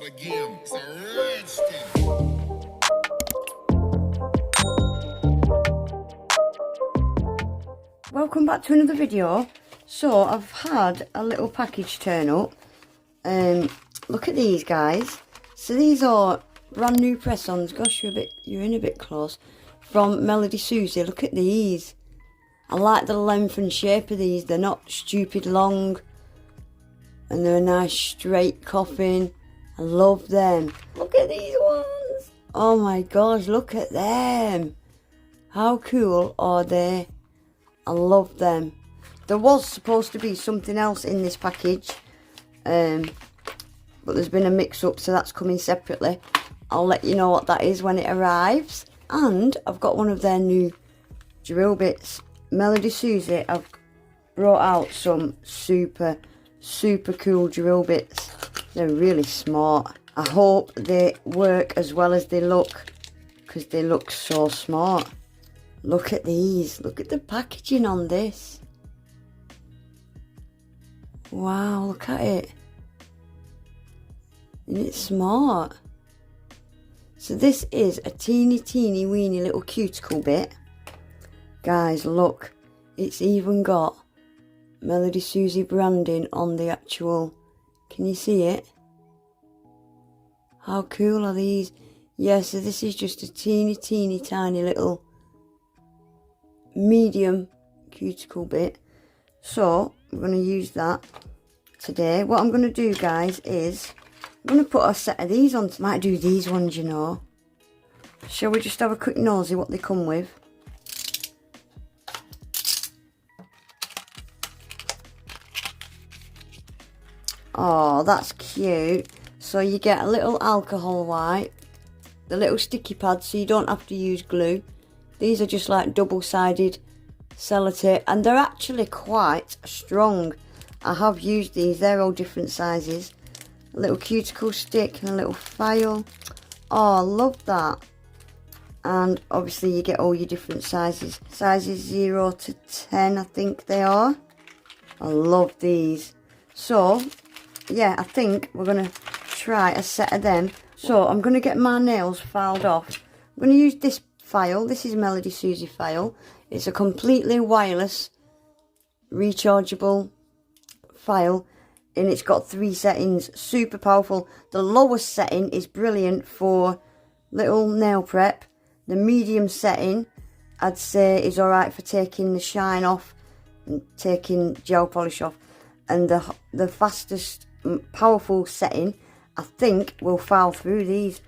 start again. It's a rich thing. Welcome back to another video. So I've had a little package turn up. Look at these, guys. So these are brand new press-ons. Gosh, you're in a bit close. From Melodysusie. Look at these. I like the length and shape of these. They're not stupid long, and they're a nice straight coffin. I love them. Look at these ones. Oh my gosh, look at them. How cool are they? I love them. There was supposed to be something else in this package, but there's been a mix-up, so that's coming separately. I'll let you know what that is when it arrives. And I've got one of their new drill bits. Melodysusie have brought out some super cool drill bits. They're really smart. I hope they work as well as they look, because they look so smart. Look at these. Look at the packaging on this. Wow, look at it. Isn't it smart? So this is a teeny weeny little cuticle bit. Guys, look. It's even got Melodysusie branding on the actual... Can you see it? How cool are these? Yeah, so this is just a teeny tiny little medium cuticle bit. So I'm going to use that today. What I'm going to do, guys, is I'm going to put a set of these on. Might do these ones, you know. Shall we just have a quick nosy what they come with? Oh, that's cute. So you get a little alcohol wipe, the little sticky pad, so you don't have to use glue. These are just like double-sided sellotape, and they're actually quite strong. I have used these. They're all different sizes. A little cuticle stick and a little file. Oh, I love that. And obviously you get all your different sizes. Sizes 0 to 10, I think they are. I love these. So, yeah, I think we're going to try a set of them. So, I'm going to get my nails filed off. I'm going to use this file. This is Melodysusie file. It's a completely wireless, rechargeable file. And it's got 3 settings. Super powerful. The lowest setting is brilliant for little nail prep. The medium setting, I'd say, is alright for taking the shine off and taking gel polish off. And the fastest, powerful setting, I think, will file through these.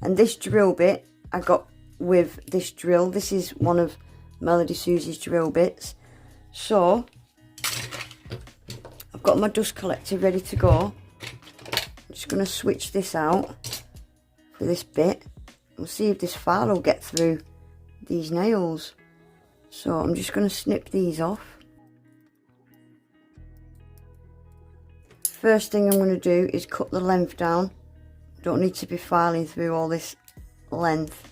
And this drill bit, I got with this drill. This is one of Melodysusie's drill bits. So, I've got my dust collector ready to go. I'm just going to switch this out for this bit. We'll see if this file will get through these nails. So I'm just going to snip these off. First thing I'm going to do is cut the length down. Don't need to be filing through all this length.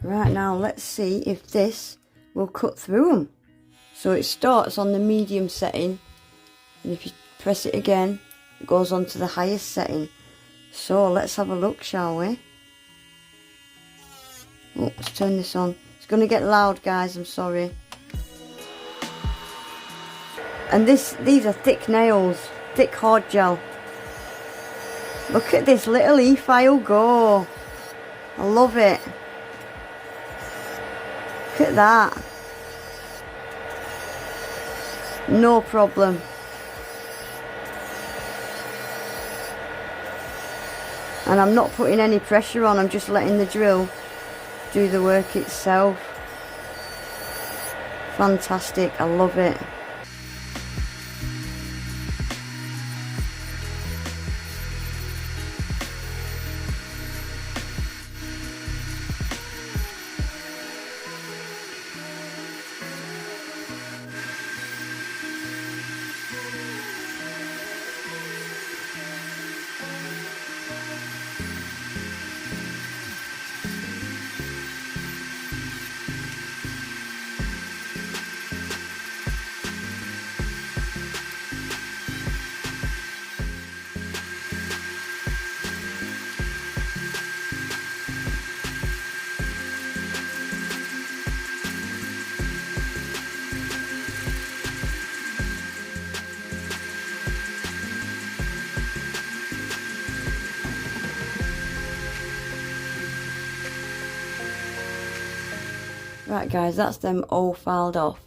Right, now let's see if this will cut through them. So it starts on the medium setting, and if you press it again, it goes on to the highest setting. So let's have a look, shall we? Oh, let's turn this on. It's going to get loud, guys, I'm sorry. And these are thick nails, thick hard gel. Look at this little e-file go. I love it. Look at that. No problem. And I'm not putting any pressure on, I'm just letting the drill do the work itself. Fantastic, I love it. Right guys, that's them all filed off.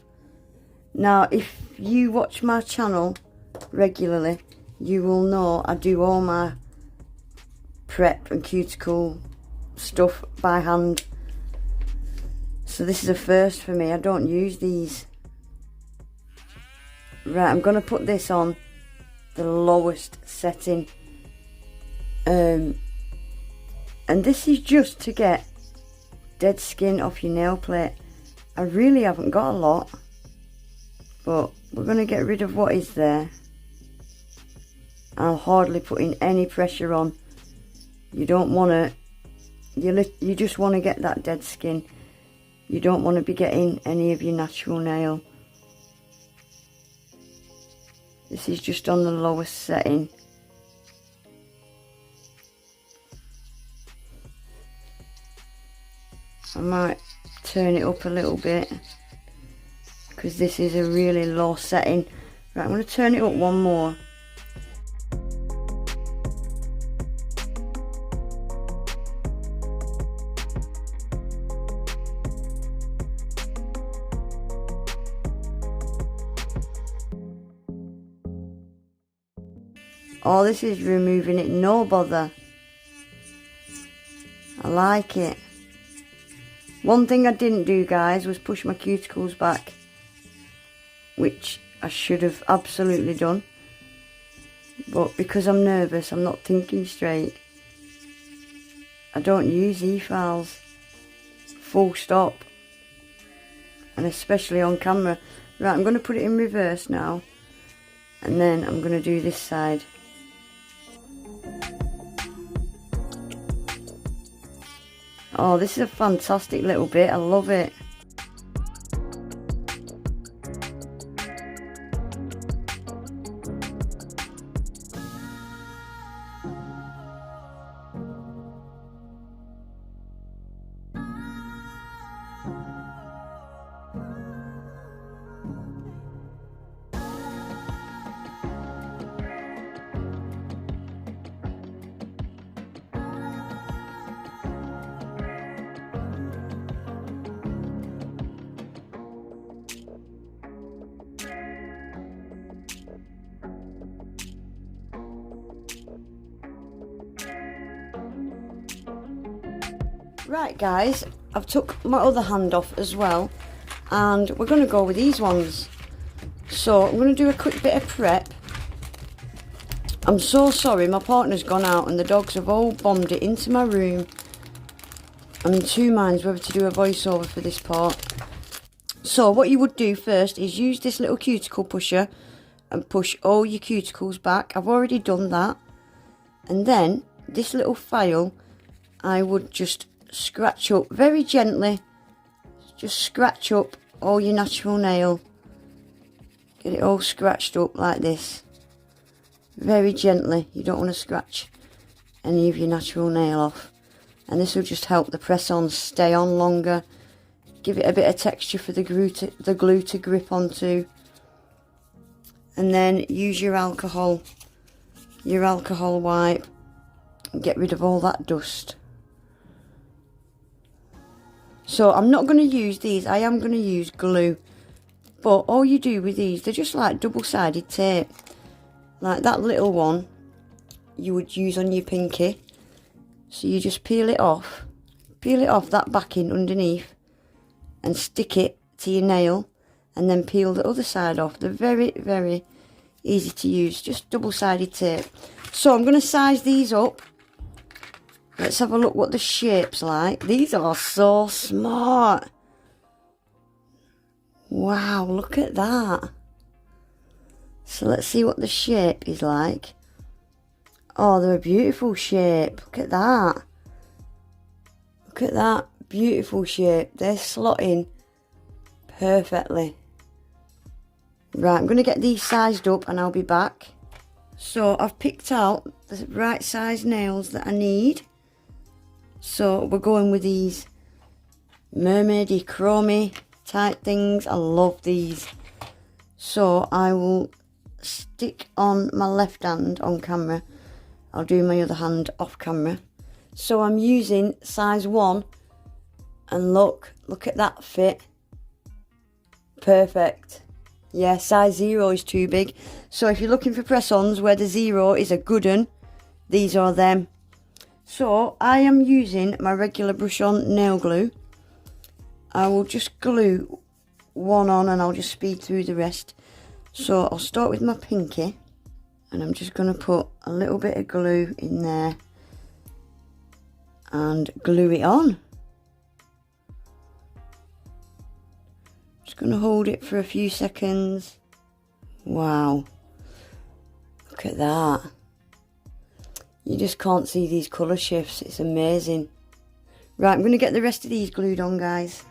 Now if you watch my channel regularly, you will know I do all my prep and cuticle stuff by hand. So this is a first for me. I don't use these. Right, I'm going to put this on the lowest setting. And this is just to get dead skin off your nail plate. I really haven't got a lot, but we're going to get rid of what is there. I'll hardly put in any pressure on. You don't want to, you just want to get that dead skin. You don't want to be getting any of your natural nail. This is just on the lowest setting. I might turn it up a little bit because this is a really low setting. Right, I'm going to turn it up one more. Oh, this is removing it, no bother. I like it. One thing I didn't do, guys, was push my cuticles back, which I should have absolutely done. But because I'm nervous, I'm not thinking straight. I don't use e-files, full stop, and especially on camera. Right, I'm going to put it in reverse now, and then I'm going to do this side. Oh, this is a fantastic little bit. I love it. Right guys, I've took my other hand off as well, and we're going to go with these ones. So I'm going to do a quick bit of prep. I'm so sorry, my partner's gone out and the dogs have all bombed it into my room. I'm in two minds whether to do a voiceover for this part. So what you would do first is use this little cuticle pusher and push all your cuticles back. I've already done that. And then this little file, I would just scratch up very gently. Just scratch up all your natural nail. Get it all scratched up like this. Very gently. You don't want to scratch any of your natural nail off. And this will just help the press-on stay on longer. Give it a bit of texture for the glue to grip onto. And then use your alcohol wipe and get rid of all that dust. So I'm not going to use these, I am going to use glue. But all you do with these, they're just like double-sided tape. Like that little one you would use on your pinky. So you just peel it off that backing underneath and stick it to your nail, and then peel the other side off. They're very, very easy to use, just double-sided tape. So I'm going to size these up. Let's have a look what the shape's like. These are so smart. Wow, look at that. So let's see what the shape is like. Oh, they're a beautiful shape. Look at that. Look at that beautiful shape. They're slotting perfectly. Right, I'm going to get these sized up and I'll be back. So I've picked out the right size nails that I need. So we're going with these mermaidy, chromey type things. I love these. So I will stick on my left hand on camera. I'll do my other hand off camera. So I'm using size 1 And look at that fit. Perfect. Yeah, size 0 is too big. So if you're looking for press-ons where the 0 is a good one, these are them. So I am using my regular brush-on nail glue. I will just glue one on and I'll just speed through the rest. So I'll start with my pinky and I'm just going to put a little bit of glue in there and glue it on. Just going to hold it for a few seconds. Wow, look at that. You just can't see these colour shifts, it's amazing. Right, I'm going to get the rest of these glued on, guys.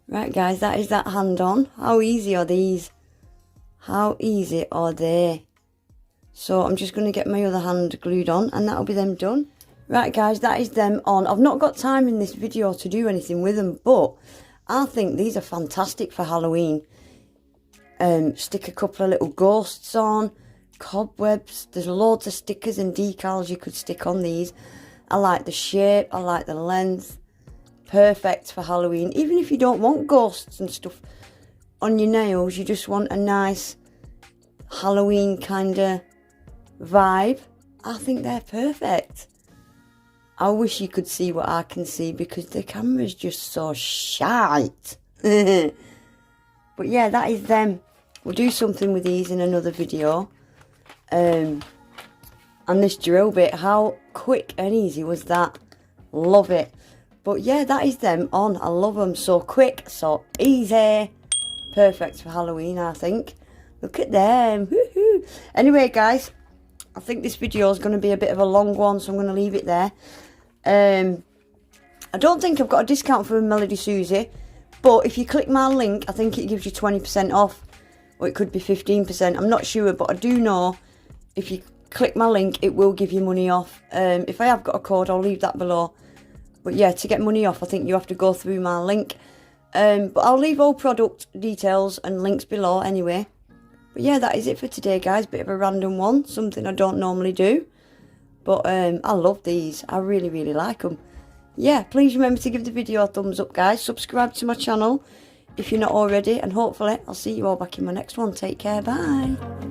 Right guys, that is that hand on. How easy are these? How easy are they? So I'm just going to get my other hand glued on and that'll be them done. Right guys, that is them on. I've not got time in this video to do anything with them, but I think these are fantastic for Halloween. Stick a couple of little ghosts on, cobwebs. There's loads of stickers and decals you could stick on these. I like the shape, I like the length. Perfect for Halloween. Even if you don't want ghosts and stuff on your nails, you just want a nice Halloween kind of vibe, I think they're perfect. I wish you could see what I can see because the camera's just so shite. But yeah, that is them. We'll do something with these in another video. And this drill bit, how quick and easy was that? Love it. But yeah, that is them on. I love them. So quick, so easy. Perfect for Halloween, I think. Look at them. Woohoo. Anyway, guys, I think this video is going to be a bit of a long one, so I'm going to leave it there. I don't think I've got a discount for Melodysusie, but if you click my link, I think it gives you 20% off. Or it could be 15%. I'm not sure, but I do know if you click my link, it will give you money off. If I have got a code, I'll leave that below. But yeah, to get money off, I think you have to go through my link. But I'll leave all product details and links below anyway. But yeah, that is it for today, guys. Bit of a random one. Something I don't normally do. But I love these. I really, really like them. Yeah, please remember to give the video a thumbs up, guys. Subscribe to my channel if you're not already. And hopefully, I'll see you all back in my next one. Take care. Bye.